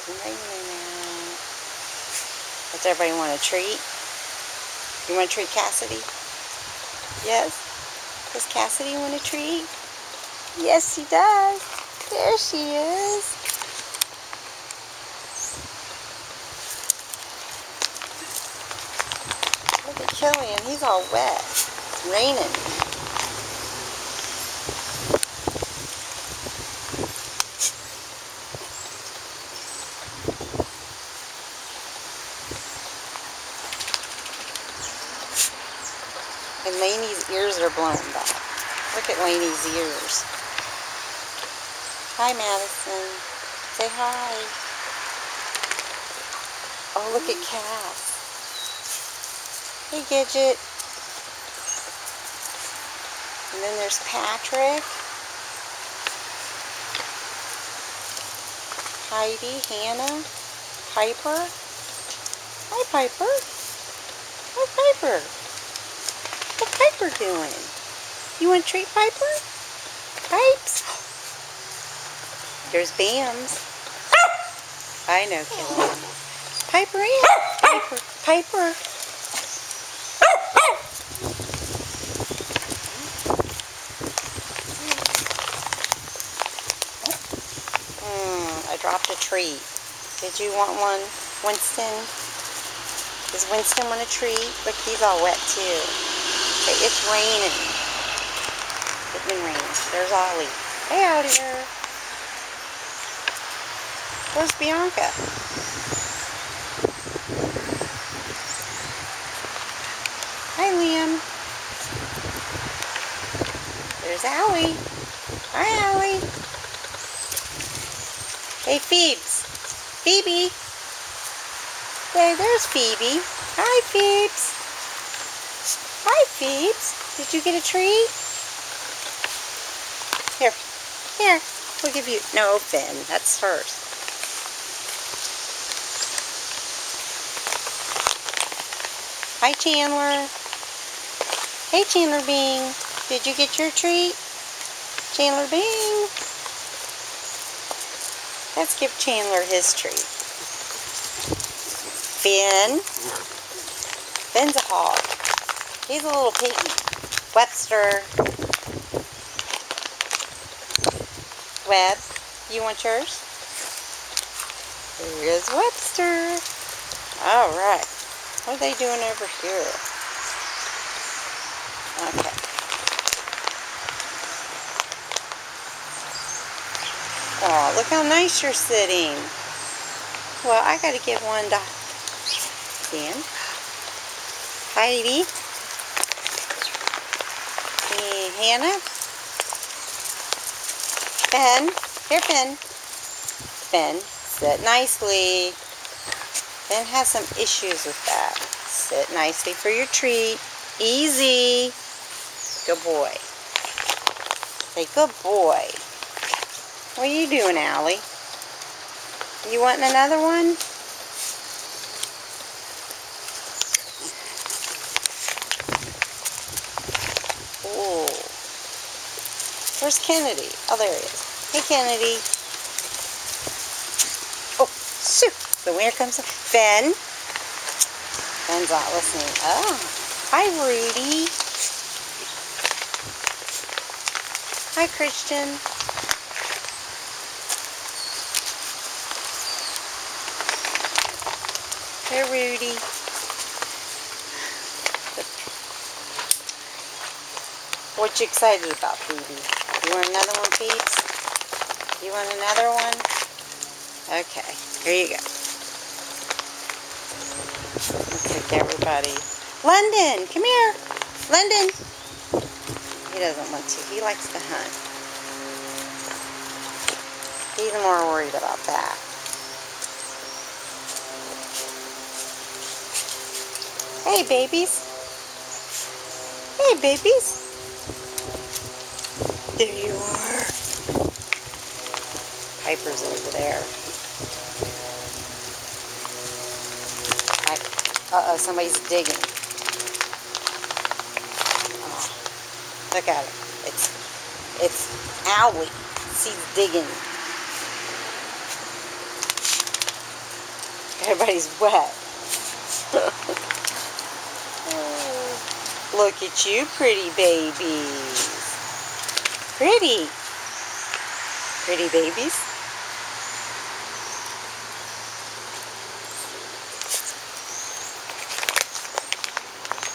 Raining out. Does everybody want a treat? You want to treat Cassidy? Yes? Does Cassidy want a treat? Yes, she does. There she is. Look at Killian. He's all wet. It's raining. And Lainey's ears are blown back. Look at Lainey's ears. Hi, Madison. Say hi. Oh, look at Cass. Hey, Gidget. And then there's Patrick. Heidi, Hannah, Piper. Hi, Piper. Hi, Piper. What's Piper doing? You want to treat Piper? Pipes? There's Bams. I know, Killian. Piper in. Piper. Piper. I dropped a treat. Did you want one, Winston? Does Winston want a treat? Look, he's all wet too. Okay, it's raining. It's been raining. There's Ollie. Hey, out here. Where's Bianca? Hi, Liam. There's Allie. Hi, Allie. Hey, Phoebes. Phoebe. Hey, there's Phoebe. Hi, Phoebes. Hi, Phoebes. Did you get a treat? Here. Here. We'll give you... No, Finn. That's hers. Hi, Chandler. Hey, Chandler Bing. Did you get your treat? Chandler Bing. Let's give Chandler his treat. Finn. Finn's a hog. He's a little piggy. Webster. Webb, you want yours? Here's Webster. All right. What are they doing over here? Okay. Oh, look how nice you're sitting. Well, I got to give one to Dan. Heidi. And Hannah. Ben. Here, Ben. Ben, sit nicely. Ben has some issues with that. Sit nicely for your treat. Easy. Good boy. Say, good boy. What are you doing, Allie? You wanting another one? Ooh. Where's Kennedy? Oh, there he is. Hey, Kennedy. Oh, shoot. So here comes Ben. Ben's not listening. Oh. Hi, Rudy. Hi, Christian. Hey, Rudy. What you excited about, Phoebe? You want another one, Phoebes? You want another one? Okay, here you go. Let's take everybody. London, come here. London. He doesn't want to. He likes to hunt. He's more worried about that. Hey, babies. Hey, babies. There you are. Piper's over there. Uh-oh, somebody's digging. Oh, look at it. It's Owlie. She's digging. Everybody's wet. Look at you, pretty babies. Pretty. Pretty babies.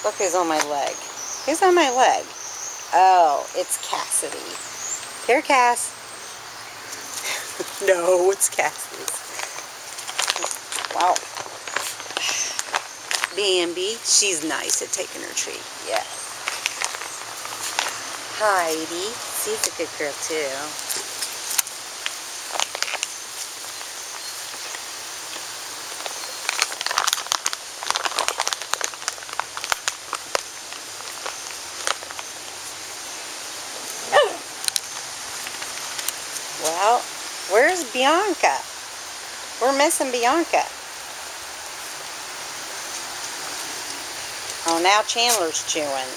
Look who's on my leg. Who's on my leg? Oh, it's Cassidy. Here, Cass. No, it's Cassidy. Wow. Bambi, she's nice at taking her treat. Yeah. Heidi, she's a good girl too. Well, where's Bianca? We're missing Bianca. Oh, now Chandler's chewing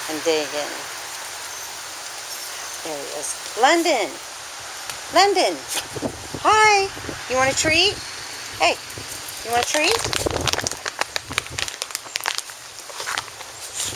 and digging. There he is. London! London! Hi! You want a treat? Hey, you want a treat?